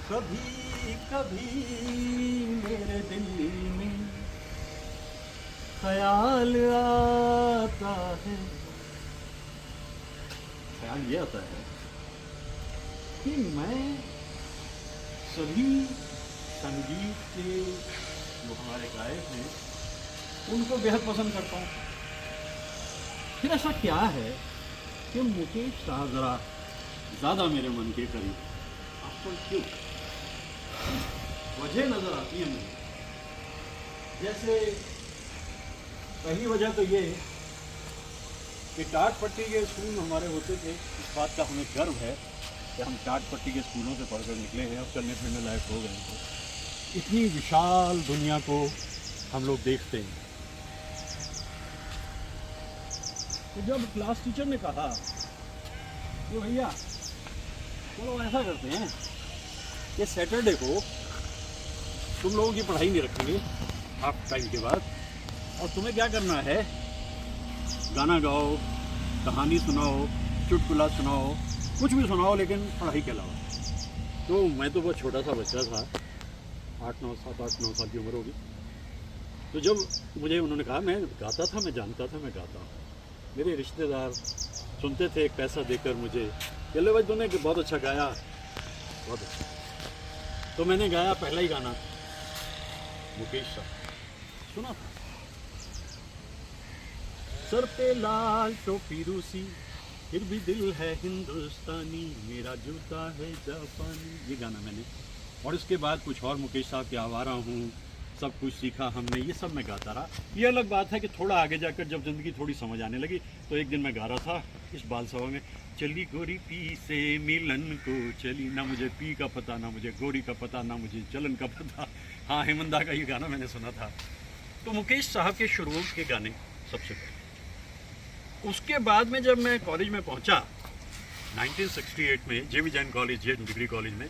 कभी कभी मेरे दिल में ख्याल आता है, ख्याल ये आता है कि मैं सभी संगीत के जो हमारे गायक हैं उनको बेहद पसंद करता हूँ। फिर ऐसा क्या है कि मुकेश साहब ज़रा ज़्यादा मेरे मन के करीब, आपको क्यों वजह नज़र आती है मुझे। जैसे पहली वजह तो ये है कि टाट पट्टी के स्कूल हमारे होते थे, इस बात का हमें गर्व है कि हम टाट पट्टी के स्कूलों से पढ़कर निकले हैं और चलने फिरने लायक हो गए हैं। इतनी विशाल दुनिया को हम लोग देखते हैं। तो जब क्लास टीचर ने कहा तो भैया चलो ऐसा करते हैं कि सैटरडे को तुम लोगों की पढ़ाई नहीं रखेंगे हाफ टाइम के बाद, और तुम्हें क्या करना है, गाना गाओ, कहानी सुनाओ, चुटकुला सुनाओ, कुछ भी सुनाओ लेकिन पढ़ाई के अलावा। तो मैं तो बहुत छोटा सा बच्चा था, 8-9 साल की उम्र होगी। तो जब मुझे उन्होंने कहा, मैं गाता था, मैं जानता था मैं गाता हूँ। मेरे रिश्तेदार सुनते थे एक पैसा देकर मुझे, चलो भाई तूने बहुत अच्छा गाया, बहुत अच्छा। तो मैंने गाया पहला ही गाना मुकेश साहब सुना था, सर पे लाल टोपी रूसी, फिर भी दिल है हिंदुस्तानी, मेरा जूता है जापानी, ये गाना मैंने। और इसके बाद कुछ और मुकेश साहब के आवारा हूँ, सब कुछ सीखा हमने, ये सब मैं गाता रहा। ये अलग बात है कि थोड़ा आगे जाकर जब ज़िंदगी थोड़ी समझ आने लगी तो एक दिन मैं गा रहा था इस बाल सभा में, चली गोरी पी से मिलन को चली, ना मुझे पी का पता, ना मुझे गोरी का पता, ना मुझे चलन का पता। हाँ, हेमंदा का ये गाना मैंने सुना था। तो मुकेश साहब के शुरू के गाने सबसे पहले। उसके बाद में जब मैं कॉलेज में पहुंचा 1968 में, जेवी जैन कॉलेज, जे डिग्री कॉलेज में,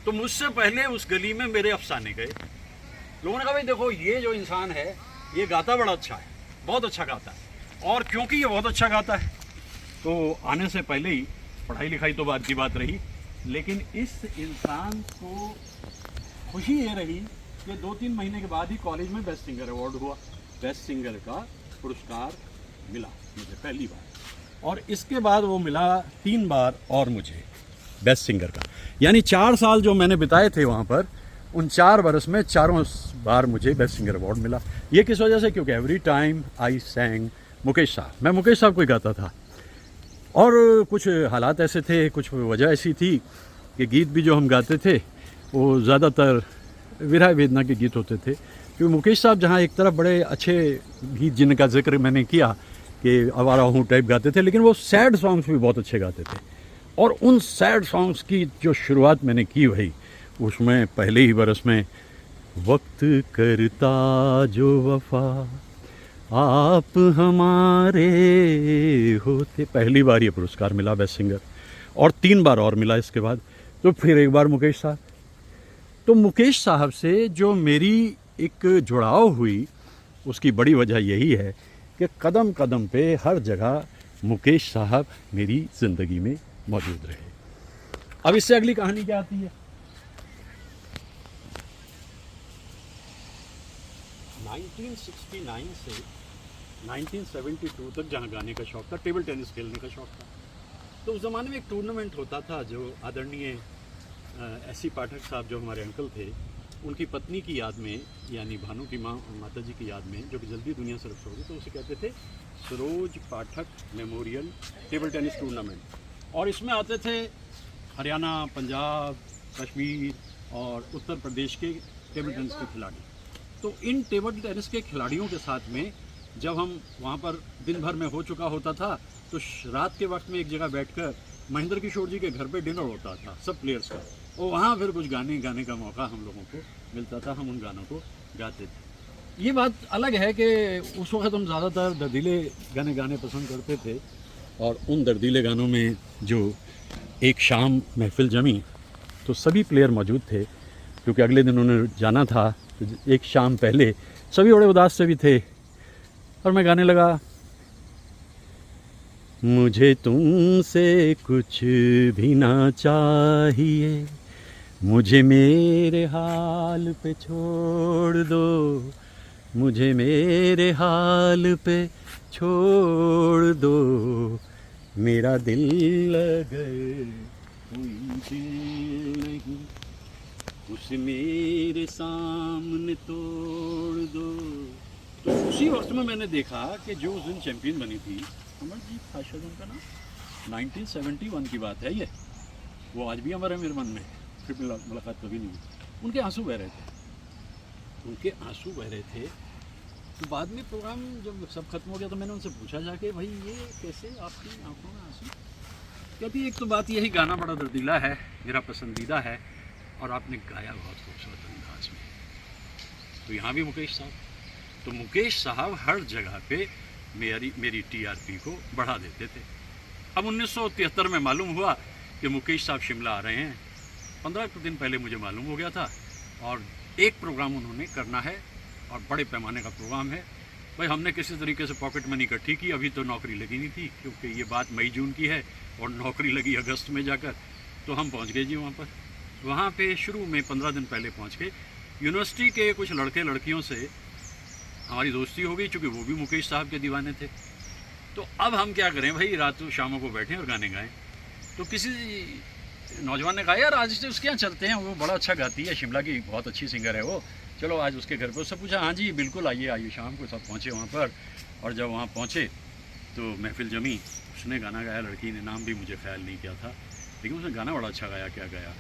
तो मुझसे पहले उस गली में मेरे अफसाने गए। लोगों ने कहा भाई देखो ये जो इंसान है ये गाता बड़ा अच्छा है, बहुत अच्छा गाता है। और क्योंकि ये बहुत अच्छा गाता है तो आने से पहले ही पढ़ाई लिखाई तो बाद की बात रही, लेकिन इस इंसान को खुशी ये रही कि 2-3 महीने के बाद ही कॉलेज में बेस्ट सिंगर अवार्ड हुआ, बेस्ट सिंगर का पुरस्कार मिला मुझे पहली बार। और इसके बाद वो मिला 3 बार और मुझे बेस्ट सिंगर का। यानी 4 साल जो मैंने बिताए थे वहाँ पर, उन 4 बरस में चारों बार मुझे बेस्ट सिंगर अवार्ड मिला। ये किस वजह से? क्योंकि एवरी टाइम आई सैंग मुकेश साहब, मैं मुकेश साहब को ही गाता था। और कुछ हालात ऐसे थे, कुछ वजह ऐसी थी कि गीत भी जो हम गाते थे वो ज़्यादातर विरह वेदना के गीत होते थे। क्योंकि मुकेश साहब जहाँ एक तरफ बड़े अच्छे गीत जिनका जिक्र मैंने किया कि आवारा हूँ टाइप गाते थे, लेकिन वो सैड सॉन्ग्स भी बहुत अच्छे गाते थे। और उन सैड सॉन्ग्स की जो शुरुआत मैंने की भाई, उसमें पहले ही बरस में वक्त करता जो वफा आप हमारे होते, पहली बार ये पुरस्कार मिला बेस्ट सिंगर, और 3 बार और मिला इसके बाद। तो फिर एक बार मुकेश साहब। तो मुकेश साहब से जो मेरी एक जुड़ाव हुई उसकी बड़ी वजह यही है कि कदम कदम पे हर जगह मुकेश साहब मेरी ज़िंदगी में मौजूद रहे। अब इससे अगली कहानी क्या आती है? 1969 से 1972 तक जहाँ गाने का शौक़ था, टेबल टेनिस खेलने का शौक़ था। तो उस ज़माने में एक टूर्नामेंट होता था जो आदरणीय एस.सी. पाठक साहब जो हमारे अंकल थे, उनकी पत्नी की याद में, यानी भानु की माता जी की याद में, जो कि जल्दी दुनिया से रुखसत हो गई, तो उसे कहते थे सरोज पाठक मेमोरियल टेबल टेनिस टूर्नामेंट। और इसमें आते थे हरियाणा, पंजाब, कश्मीर और उत्तर प्रदेश के टेबल टेनिस के खिलाड़ी। तो इन टेबल टेनिस के खिलाड़ियों के साथ में जब हम वहाँ पर दिन भर में हो चुका होता था तो रात के वक्त में एक जगह बैठकर महेंद्र किशोर जी के घर पे डिनर होता था सब प्लेयर्स का, और वहाँ फिर कुछ गाने गाने का मौका हम लोगों को मिलता था, हम उन गानों को गाते थे। ये बात अलग है कि उस वक्त हम ज़्यादातर दर्दीले गाने गाने पसंद करते थे, और उन दर्दीले गानों में जो एक शाम महफिल जमी तो सभी प्लेयर मौजूद थे, क्योंकि अगले दिन उन्हें जाना था। तो एक शाम पहले सभी बड़े उदास से भी थे, और मैं गाने लगा, मुझे तुमसे कुछ भी ना चाहिए, मुझे मेरे हाल पे छोड़ दो, मुझे मेरे हाल पे छोड़ दो, मेरा दिल अगर कोई दिल नहीं उसे मेरे सामने तोड़ दो। तो उसी वक्त में मैंने देखा कि जो उस दिन चैंपियन बनी थी अमरजीत था शायद उनका नाम, 1971 की बात है ये, वो आज भी अमर है मेरे मन में, फिर मुलाकात कभी नहीं हुई। उनके आंसू बह रहे थे, उनके आंसू बह रहे थे। तो बाद में प्रोग्राम जब सब खत्म हो गया तो मैंने उनसे पूछा जाके, भाई ये कैसे आपकी आंखों में आंसू? कहती एक तो बात यही, गाना बड़ा दर्दीला है, मेरा पसंदीदा है, और आपने गाया बहुत खूबसूरत अंदाज में। तो यहाँ भी मुकेश साहब, तो मुकेश साहब हर जगह पे मेरी टीआरपी को बढ़ा देते थे। अब 1973 में मालूम हुआ कि मुकेश साहब शिमला आ रहे हैं। 15 दिन पहले मुझे मालूम हो गया था, और एक प्रोग्राम उन्होंने करना है और बड़े पैमाने का प्रोग्राम है। भाई हमने किसी तरीके से पॉकेट मनी इकट्ठी की, अभी तो नौकरी लगी नहीं थी क्योंकि ये बात मई जून की है और नौकरी लगी अगस्त में जाकर। तो हम पहुंच गए जी वहाँ पे शुरू में 15 दिन पहले पहुंच गए। यूनिवर्सिटी के कुछ लड़के लड़कियों से हमारी दोस्ती हो गई, चूँकि वो भी मुकेश साहब के दीवाने थे। तो अब हम क्या करें भाई, रातों शामों को बैठें और गाने गाएं। तो किसी नौजवान ने कहा यार आज से उसके यहाँ चलते हैं, वो बड़ा अच्छा गाती है, शिमला की बहुत अच्छी सिंगर है वो, चलो आज उसके घर पर। उससे पूछा हाँ जी बिल्कुल आइए आइए। शाम को सब पहुँचे वहाँ पर, और जब वहाँ पहुँचे तो महफिल जमी। उसने गाना गाया, लड़की ने, नाम भी मुझे ख्याल नहीं किया था, लेकिन उसने गाना बड़ा अच्छा गाया। क्या गाया?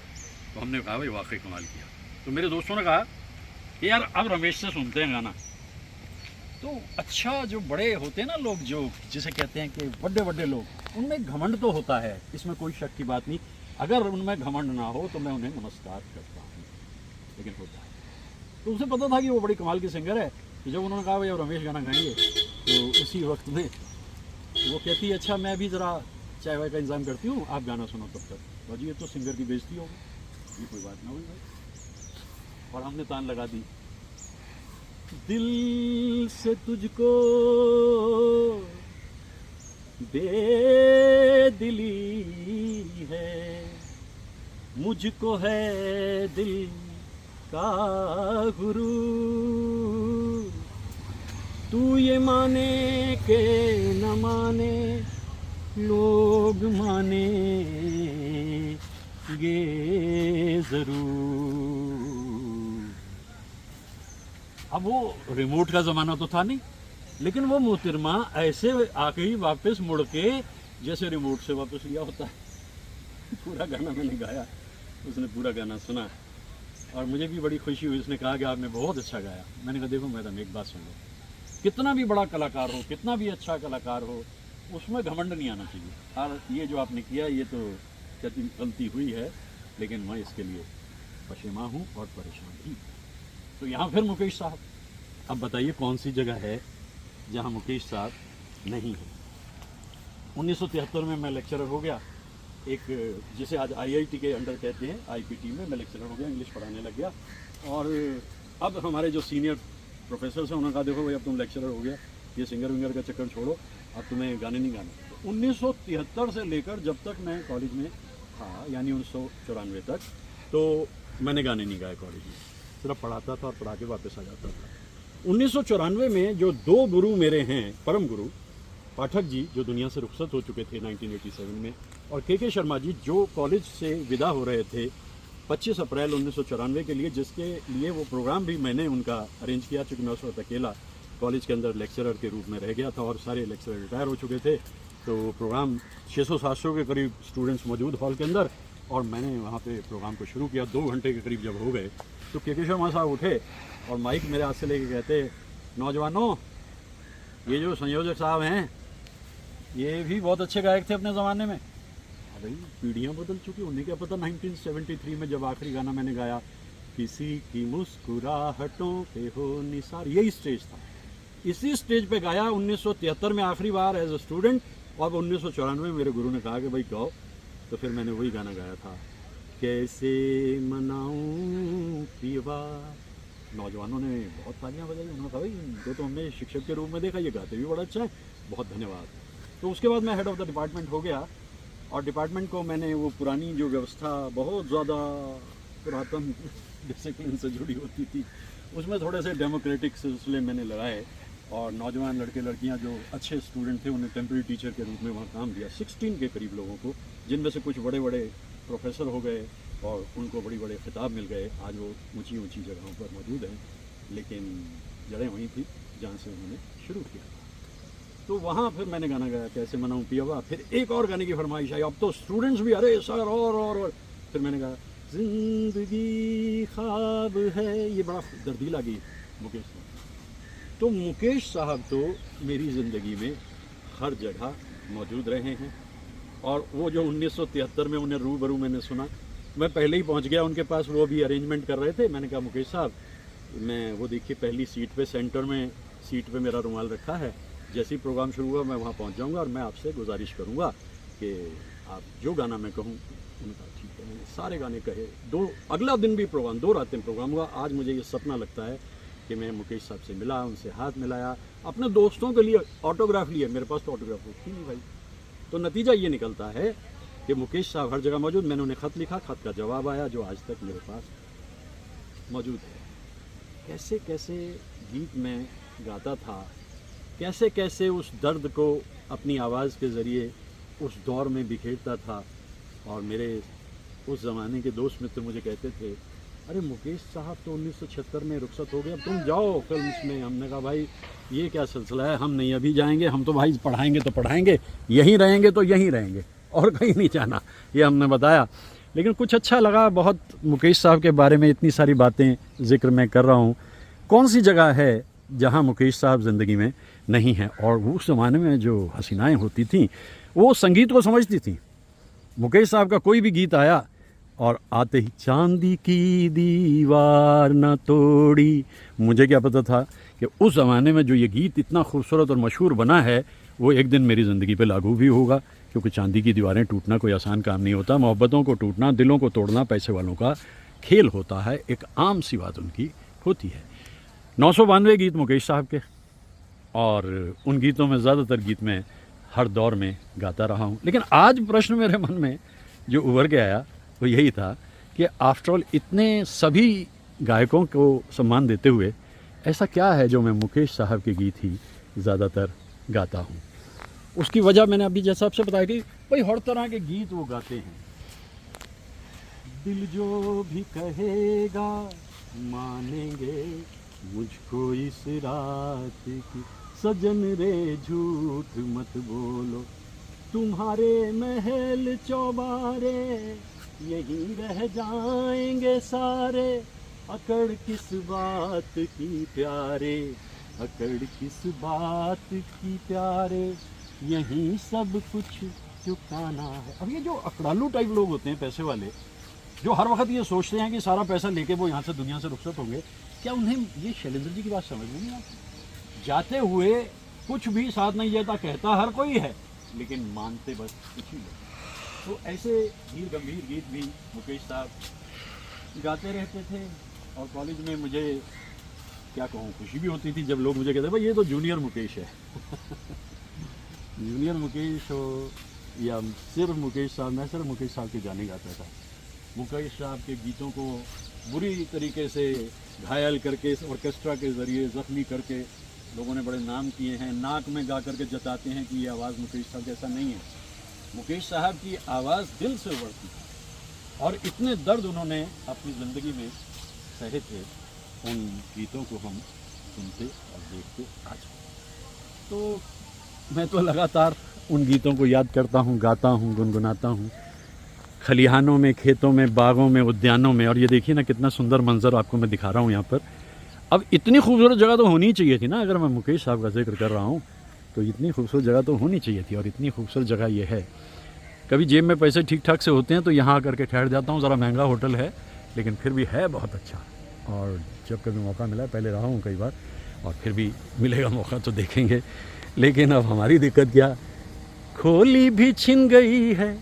तो हमने कहा भाई वाकई कमाल किया। तो मेरे दोस्तों ने कहा कि यार अब रमेश से सुनते हैं गाना। तो अच्छा, जो बड़े होते हैं ना लोग, जो जिसे कहते हैं कि बड़े बड़े लोग, उनमें घमंड तो होता है, इसमें कोई शक की बात नहीं। अगर उनमें घमंड ना हो तो मैं उन्हें नमस्कार करता हूँ, लेकिन होता है। तो उसे पता था कि वो बड़ी कमाल की सिंगर है। तो जब उन्होंने कहा भाई अब रमेश गाना गाएंगे, तो उसी वक्त में वो कहती है अच्छा मैं भी ज़रा चाय वाय का इंतज़ाम करती हूँ, आप गाना सुनो तब तक। भाजी ये तो सिंगर की बेइज्जती होगी, ये कोई बात ना हुई भाई। और हमने तान लगा दी, दिल से तुझको बेदिली है, मुझको है दिल का गुरु, तू ये माने के न माने लोग माने गे जरूर। अब वो रिमोट का ज़माना तो था नहीं, लेकिन वो मोहतरमा ऐसे आके ही वापस मुड़ के जैसे रिमोट से वापस लिया होता है। पूरा गाना मैंने गाया, उसने पूरा गाना सुना और मुझे भी बड़ी खुशी हुई। उसने कहा कि आपने बहुत अच्छा गाया। मैंने कहा देखो मैडम एक बात सुन लो, कितना भी बड़ा कलाकार हो, कितना भी अच्छा कलाकार हो, उसमें घमंड नहीं आना चाहिए। और ये जो आपने किया ये तो गलती हुई है, लेकिन मैं इसके लिए पशेमा हूँ और परेशान भी। तो यहाँ फिर मुकेश साहब, अब बताइए कौन सी जगह है जहाँ मुकेश साहब नहीं है। 1973 में मैं लेक्चरर हो गया, एक जिसे आज आईआईटी के अंडर कहते हैं, आईपीटी में मैं लेक्चरर हो गया, इंग्लिश पढ़ाने लग गया। और अब हमारे जो सीनियर प्रोफेसर हैं उन्होंने कहा देखो भाई अब तुम लेक्चरर हो गया, ये सिंगर विंगर का चक्कर छोड़ो, अब तुम्हें गाने नहीं गाने। तो 1973 से लेकर जब तक मैं कॉलेज में था, यानी 1994 तक, तो मैंने गाने नहीं गाए कॉलेज में, सिर्फ पढ़ाता था और पढ़ा के वापस आ जाता था। 1994 में जो दो गुरु मेरे हैं, परम गुरु पाठक जी जो दुनिया से रुखसत हो चुके थे 1987 में, और के शर्मा जी जो कॉलेज से विदा हो रहे थे 25 अप्रैल 1994 के लिए, जिसके लिए वो प्रोग्राम भी मैंने उनका अरेंज किया, चूँकि मैं उस वक्त अकेला कॉलेज के अंदर लेक्चरर के रूप में रह गया था और सारे लेक्चरर रिटायर हो चुके थे। तो प्रोग्राम 600-700 के करीब स्टूडेंट्स मौजूद हॉल के अंदर, और मैंने वहाँ पे प्रोग्राम को शुरू किया। 2 घंटे के करीब जब हो गए तो के शर्मा साहब उठे और माइक मेरे हाथ से लेके कहते, नौजवानों ये जो संयोजक साहब हैं ये भी बहुत अच्छे गायक थे अपने ज़माने में। अरे पीढ़ियाँ बदल चुकी, उन्हें क्या पता 1973 में जब आखिरी गाना मैंने गाया, किसी की मुस्कुराहटों पे हो निसार, यही स्टेज था, इसी स्टेज पे गाया 1973 में आखिरी बार एज अ स्टूडेंट। और 1994 में मेरे गुरु ने कहा कि भाई गाओ, तो फिर मैंने वही गाना गाया था, कैसे मनाऊं प्रियवा। नौजवानों ने बहुत तालियां बजाई, उन्होंने कहा भाई इनको तो हमने शिक्षक के रूप में देखा, ये गाते भी बड़ा अच्छा है, बहुत धन्यवाद। तो उसके बाद मैं हेड ऑफ़ द डिपार्टमेंट हो गया, और डिपार्टमेंट को मैंने वो पुरानी जो व्यवस्था बहुत ज़्यादा पुरातन डिसिप्लिन से जुड़ी होती थी, उसमें थोड़े से डेमोक्रेटिक सिलसिले मैंने लगाए और नौजवान लड़के लड़कियां जो अच्छे स्टूडेंट थे उन्हें टेम्प्रेरी टीचर के रूप में वहाँ काम दिया 16 के करीब लोगों को, जिनमें से कुछ बड़े बड़े प्रोफेसर हो गए और उनको बड़ी बड़े खिताब मिल गए। आज वो ऊंची ऊंची जगहों पर मौजूद हैं, लेकिन जड़ें वहीं थी जहाँ से उन्होंने शुरू किया। तो वहाँ फिर मैंने गाना गाया कैसे मनाऊँ पियावा। फिर एक और गाने की फरमाइश आई, अब तो स्टूडेंट्स भी अरे सर और फिर मैंने कहा जिंदगी ख्वाब है, ये बड़ा दर्दीला गीत मुकेश साहब। तो मुकेश साहब तो मेरी ज़िंदगी में हर जगह मौजूद रहे हैं और वो जो 1973 में उन्हें रूबरू मैंने सुना, मैं पहले ही पहुंच गया उनके पास, वो भी अरेंजमेंट कर रहे थे। मैंने कहा मुकेश साहब मैं वो देखिए पहली सीट पे सेंटर में सीट पे मेरा रुमाल रखा है, जैसे ही प्रोग्राम शुरू हुआ मैं वहाँ पहुँच जाऊँगा और मैं आपसे गुजारिश करूँगा कि आप जो गाना मैं कहूँ। उन्होंने कहा ठीक है। मैंने सारे गाने कहे, अगला दिन भी प्रोग्राम 2 रातें प्रोग्राम हुआ। आज मुझे ये सपना लगता है कि मैं मुकेश साहब से मिला, उनसे हाथ मिलाया, अपने दोस्तों के लिए ऑटोग्राफ लिया। मेरे पास तो ऑटोग्राफ होती नहीं भाई। तो नतीजा ये निकलता है कि मुकेश साहब हर जगह मौजूद। मैंने उन्हें ख़त लिखा, ख़त का जवाब आया जो आज तक मेरे पास मौजूद है। कैसे कैसे गीत में गाता था, कैसे कैसे उस दर्द को अपनी आवाज़ के ज़रिए उस दौर में बिखेरता था। और मेरे उस ज़माने के दोस्त मित्र मुझे कहते थे अरे मुकेश साहब तो 1976 में रुखसत हो गए, अब तुम जाओ फिल्म्स में। हमने कहा भाई ये क्या सिलसिला है, हम नहीं अभी जाएंगे, हम तो भाई पढ़ाएंगे तो पढ़ाएंगे, यहीं रहेंगे तो यहीं रहेंगे और कहीं नहीं जाना, ये हमने बताया। लेकिन कुछ अच्छा लगा बहुत मुकेश साहब के बारे में, इतनी सारी बातें जिक्र मैं कर रहा हूँ। कौन सी जगह है जहाँ मुकेश साहब ज़िंदगी में नहीं हैं। और उस ज़माने में जो हसीनाएँ होती थीं वो संगीत को समझती थीं। मुकेश साहब का कोई भी गीत आया और आते ही चांदी की दीवार न तोड़ी, मुझे क्या पता था कि उस ज़माने में जो ये गीत इतना खूबसूरत और मशहूर बना है वो एक दिन मेरी ज़िंदगी पे लागू भी होगा। क्योंकि चांदी की दीवारें टूटना कोई आसान काम नहीं होता, मोहब्बतों को टूटना, दिलों को तोड़ना पैसे वालों का खेल होता है, एक आम सी बात उनकी होती है। 992 गीत मुकेश साहब के, और उन गीतों में ज़्यादातर गीत मैं हर दौर में गाता रहा हूँ। लेकिन आज प्रश्न मेरे मन में जो उभर के आया वो यही था कि आफ्टर ऑल इतने सभी गायकों को सम्मान देते हुए ऐसा क्या है जो मैं मुकेश साहब के गीत ही ज़्यादातर गाता हूँ। उसकी वजह मैंने अभी जैसा आपसे बताया कि भाई हर तरह के गीत वो गाते हैं। दिल जो भी कहेगा मानेंगे मुझको इस रात की, सजन रे झूठ मत बोलो, तुम्हारे महल चौबारे यहीं रह जाएंगे सारे, अकड़ किस बात की प्यारे, अकड़ किस बात की प्यारे, यहीं सब कुछ चुकाना है। अब ये जो अकड़ालू टाइप लोग होते हैं पैसे वाले, जो हर वक्त ये सोचते हैं कि सारा पैसा लेके वो यहाँ से दुनिया से रुखसत होंगे, क्या उन्हें ये शैलेंद्र जी की बात समझ में नहीं आती? जाते हुए कुछ भी साथ नहीं जाता, कहता हर कोई है लेकिन मानते बस कुछ ही लोग। तो ऐसे धीर गंभीर गीत भी मुकेश साहब गाते रहते थे। और कॉलेज में मुझे क्या कहूँ खुशी भी होती थी जब लोग मुझे कहते भाई ये तो जूनियर मुकेश है। जूनियर मुकेश हो या सिर्फ मुकेश साहब, मैं सिर्फ मुकेश साहब के गाने गाता था। मुकेश साहब के गीतों को बुरी तरीके से घायल करके ऑर्केस्ट्रा के ज़रिए ज़ख्मी करके लोगों ने बड़े नाम किए हैं। नाक में गा करके जताते हैं कि ये आवाज़ मुकेश साहब जैसा नहीं है। मुकेश साहब की आवाज़ दिल से उभरती है और इतने दर्द उन्होंने अपनी ज़िंदगी में सहे थे, उन गीतों को हम सुनते और देखते आज। तो मैं तो लगातार उन गीतों को याद करता हूँ, गाता हूँ, गुनगुनाता हूँ, खलिहानों में, खेतों में, बागों में, उद्यानों में। और ये देखिए ना कितना सुंदर मंजर आपको मैं दिखा रहा हूँ यहाँ पर। अब इतनी खूबसूरत जगह तो होनी चाहिए थी ना, अगर मैं मुकेश साहब का जिक्र कर रहा हूँ तो इतनी खूबसूरत जगह तो होनी चाहिए थी। और इतनी खूबसूरत जगह ये है। कभी जेब में पैसे ठीक ठाक से होते हैं तो यहाँ आकर के ठहर जाता हूँ। ज़रा महंगा होटल है लेकिन फिर भी है बहुत अच्छा। और जब कभी मौका मिला, पहले रहा हूँ कई बार और फिर भी मिलेगा मौका तो देखेंगे। लेकिन अब हमारी दिक्कत क्या, खोली भी छिन गई है,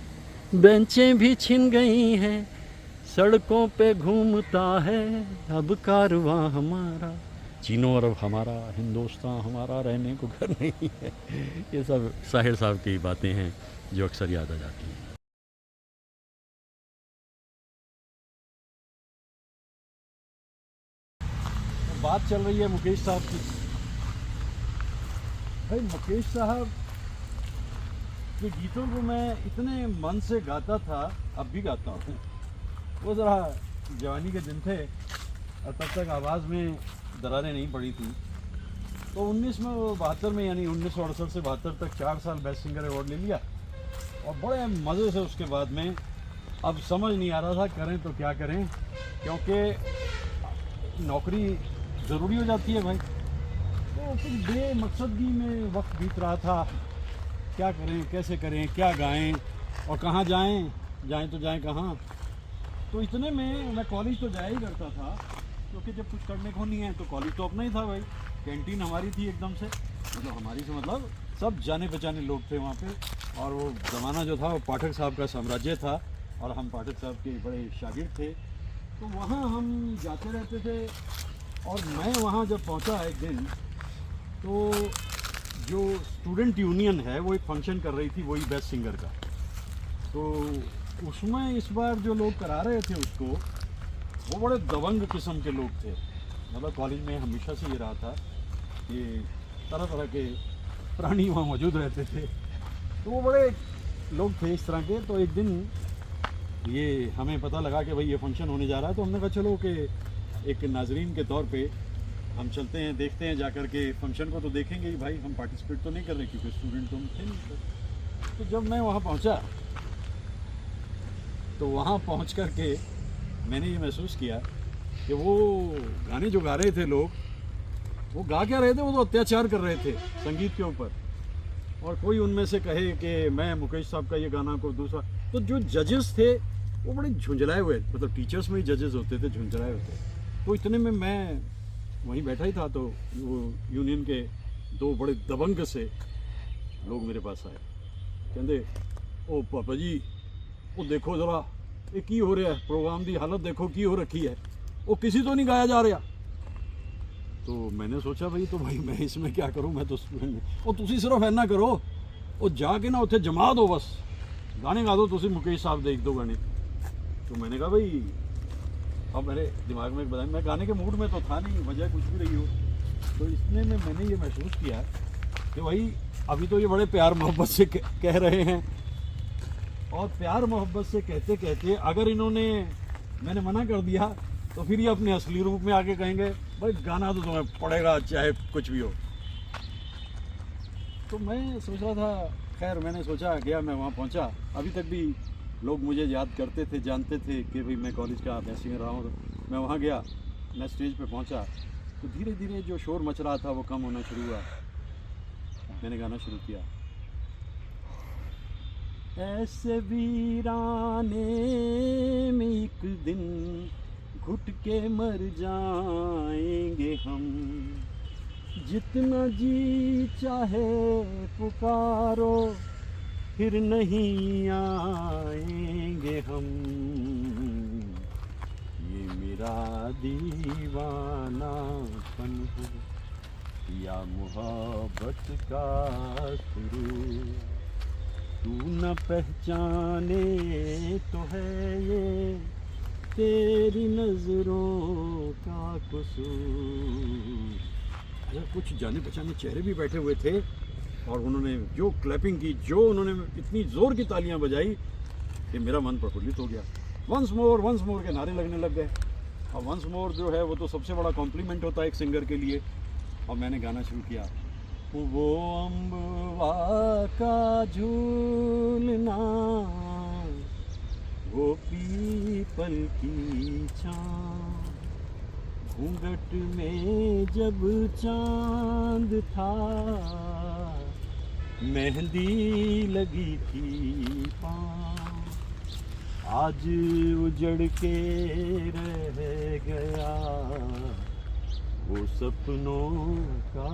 बेंचें भी छिन गई हैं, सड़कों पे घूमता है अब कारवां हमारा, चीनो अरब हमारा, हिंदुस्तान हमारा, रहने को घर नहीं है। ये सब साहिर साहब की बातें हैं जो अक्सर याद आ जाती हैं। बात चल रही है मुकेश साहब की। भाई मुकेश साहब के गीतों को मैं इतने मन से गाता था, अब भी गाता हूँ। वो ज़रा जवानी के दिन थे और तब तक आवाज़ में दरारें नहीं पड़ी थी। तो 1972 में यानी 1968 से 72 तक 4 साल बेस्ट सिंगर अवार्ड ले लिया और बड़े मज़े से उसके बाद में अब समझ नहीं आ रहा था करें तो क्या करें, क्योंकि नौकरी ज़रूरी हो जाती है भाई। तो कुछ बेमकसदगी में वक्त बीत रहा था, क्या करें कैसे करें क्या गाएं और कहाँ जाएं, तो जाएं कहाँ। तो इतने में मैं कॉलेज तो जाया ही करता था, क्योंकि जब कुछ करने को नहीं है तो कॉलेज तो अपना ही था भाई। कैंटीन हमारी थी एकदम से, मतलब हमारी से मतलब सब जाने पहचाने लोग थे वहाँ पे। और वो ज़माना जो था वो पाठक साहब का साम्राज्य था और हम पाठक साहब के बड़े शागिर्द थे। तो वहाँ हम जाते रहते थे। और मैं वहाँ जब पहुँचा एक दिन, तो जो स्टूडेंट यूनियन है वो एक फंक्शन कर रही थी, वही बेस्ट सिंगर का। तो उसमें इस बार जो लोग करा रहे थे उसको, वो बड़े दबंग किस्म के लोग थे। मतलब कॉलेज में हमेशा से ये रहा था कि तरह तरह के प्राणी वहाँ मौजूद रहते थे, तो वो बड़े लोग थे इस तरह के। तो एक दिन ये हमें पता लगा कि भाई ये फंक्शन होने जा रहा है, तो हमने कहा चलो कि एक नाजरीन के तौर पे हम चलते हैं, देखते हैं जाकर के। फंक्शन को तो देखेंगे ही भाई, हम पार्टिसिपेट तो नहीं कर रहे क्योंकि स्टूडेंट तो हम थे नहीं। तो जब मैं वहाँ पहुँचा तो वहाँ पहुँच कर के मैंने ये महसूस किया कि वो गाने जो गा रहे थे लोग, वो गा क्या रहे थे, वो तो अत्याचार कर रहे थे संगीत के ऊपर। और कोई उनमें से कहे कि मैं मुकेश साहब का ये गाना को दूसरा, तो जो जजेस थे वो बड़े झुंझलाए हुए, मतलब टीचर्स में ही जजेस होते थे, झुंझलाए होते। तो इतने में मैं वहीं बैठा ही था, तो वो यूनियन के दो बड़े दबंग से लोग मेरे पास आए, कहते ओ पापा जी वो देखो ज़रा ये की हो रहा है, प्रोग्राम की हालत देखो की हो रखी है, वो किसी तो नहीं गाया जा रहा। तो मैंने सोचा भाई तो भाई मैं इसमें क्या करूं, मैं तो वो तुसी सिर्फ ऐना करो वो जाके ना उत्थे जमा दो, बस गाने गा दो तुसी मुकेश साहब दे एक दो गाने। तो मैंने कहा भाई, अब मेरे दिमाग में बताया, मैं गाने के मूड में तो था नहीं, वजह कुछ भी रही हो। तो इसने में मैंने ये महसूस किया कि भाई अभी तो ये बड़े प्यार मोहब्बत से कह रहे हैं, और प्यार मोहब्बत से कहते कहते अगर इन्होंने मैंने मना कर दिया तो फिर ये अपने असली रूप में आके कहेंगे भाई गाना तो तुम्हें पड़ेगा चाहे कुछ भी हो। तो मैं सोच रहा था, खैर मैंने सोचा, गया मैं वहाँ पहुँचा। अभी तक भी लोग मुझे याद करते थे, जानते थे कि भाई मैं कॉलेज का बेस्ट सिंगर रहा हूँ। तो मैं वहाँ गया, मैं स्टेज पे पहुँचा, तो धीरे धीरे जो शोर मच रहा था वो कम होना शुरू हुआ। मैंने गाना शुरू किया, ऐसे वीराने में एक दिन घुट के मर जाएंगे हम, जितना जी चाहे पुकारो फिर नहीं आएंगे हम, ये मेरा दीवानापन है या मोहब्बत का शुरू, तू न पहचाने तो है ये तेरी नजरों का कसूर। अच्छा, कुछ जाने पहचाने चेहरे भी बैठे हुए थे और उन्होंने जो क्लैपिंग की, जो उन्होंने इतनी ज़ोर की तालियां बजाई कि मेरा मन प्रफुल्लित हो गया। वंस मोर के नारे लगने लग गए। और वंस मोर जो है वो तो सबसे बड़ा कॉम्प्लीमेंट होता है एक सिंगर के लिए। और मैंने गाना शुरू किया, वो अम्बवा का झूलना, वो पीपल की छाँव, घूंघट में जब चांद था, मेहंदी लगी थी पाँव, आज उजड़ के रह गया वो सपनों का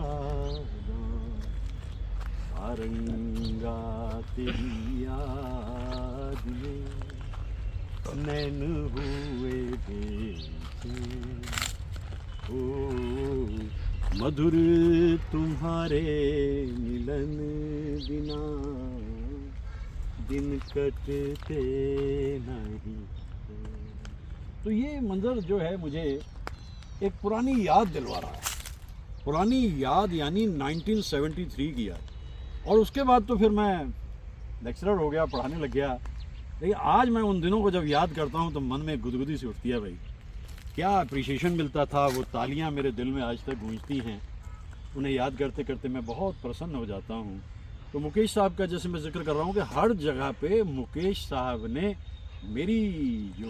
आरंगा, तेरी याद में नैन हुए बेचैन, ओ मधुर तुम्हारे मिलन बिना दिन कटते नहीं। तो ये मंजर जो है मुझे एक पुरानी याद दिलवा रहा है, पुरानी याद यानी 1973 की याद। और उसके बाद तो फिर मैं लेक्चरर हो गया, पढ़ाने लग गया। लेकिन आज मैं उन दिनों को जब याद करता हूँ तो मन में गुदगुदी सी उठती है भाई, क्या अप्रिसिएशन मिलता था। वो तालियां मेरे दिल में आज तक गूंजती हैं, उन्हें याद करते करते मैं बहुत प्रसन्न हो जाता हूँ। तो मुकेश साहब का जैसे मैं जिक्र कर रहा हूँ कि हर जगह पे मुकेश साहब ने मेरी जो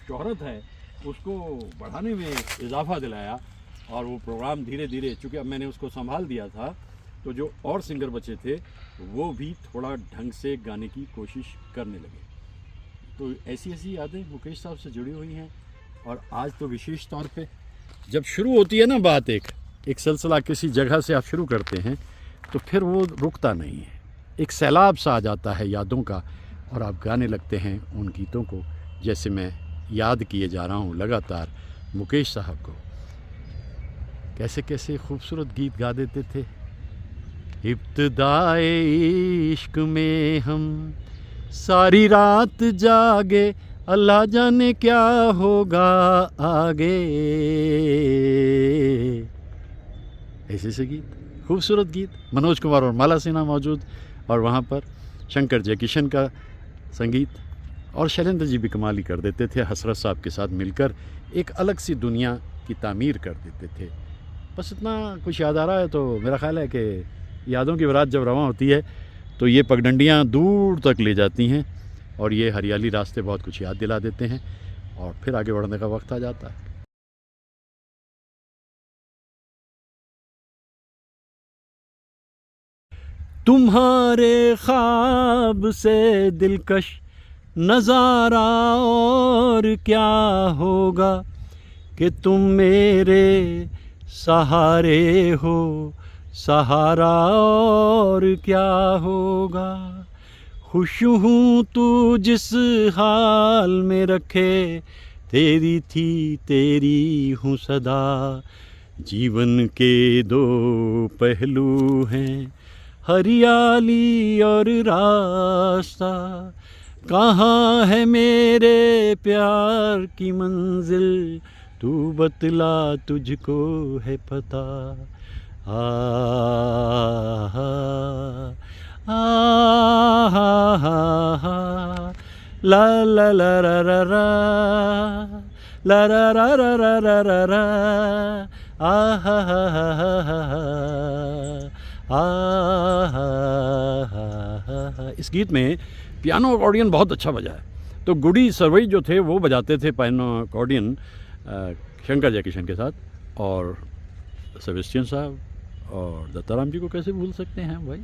शोहरत है उसको बढ़ाने में इजाफा दिलाया। और वो प्रोग्राम धीरे धीरे, चूँकि अब मैंने उसको संभाल दिया था, तो जो और सिंगर बचे थे वो भी थोड़ा ढंग से गाने की कोशिश करने लगे। तो ऐसी ऐसी यादें मुकेश साहब से जुड़ी हुई हैं। और आज तो विशेष तौर पे जब शुरू होती है ना बात, एक सिलसिला किसी जगह से आप शुरू करते हैं तो फिर वो रुकता नहीं है, एक सैलाब सा आ जाता है यादों का, और आप गाने लगते हैं उन गीतों को, जैसे मैं याद किए जा रहा हूँ लगातार मुकेश साहब को। कैसे कैसे खूबसूरत गीत गा देते थे। इब्तिदाए इश्क में हम सारी रात जागे, अल्लाह जाने क्या होगा आगे। ऐसे से गीत, खूबसूरत गीत। मनोज कुमार और माला सिन्हा मौजूद, और वहाँ पर शंकर जयकिशन का संगीत, और शैलेंद्र जी भी कमाल ही कर देते थे। हसरत साहब के साथ मिलकर एक अलग सी दुनिया की तामीर कर देते थे। बस इतना कुछ याद आ रहा है, तो मेरा ख्याल है कि यादों की बारात जब रवां होती है तो ये पगडंडियाँ दूर तक ले जाती हैं, और ये हरियाली रास्ते बहुत कुछ याद दिला देते हैं, और फिर आगे बढ़ने का वक्त आ जाता है। तुम्हारे ख्वाब से दिलकश नज़ारा और क्या होगा, कि तुम मेरे सहारे हो, सहारा और क्या होगा। खुश हूँ तू जिस हाल में रखे, तेरी थी तेरी हूँ सदा। जीवन के दो पहलू हैं, हरियाली और रास्ता। कहाँ है मेरे प्यार की मंजिल, तू बतला तुझको है पता। आ ला ला ला रा रा रा ला रा रा रा रा रा रा रा आ हा हा हा हा। इस गीत में पियानो अकॉर्डियन बहुत अच्छा बजा है। तो गुडी सरवई जो थे वो बजाते थे पियानो अकॉर्डियन शंकर जयकिशन के साथ, और सेबेस्टियन साहब और दत्ताराम जी को कैसे भूल सकते हैं भाई।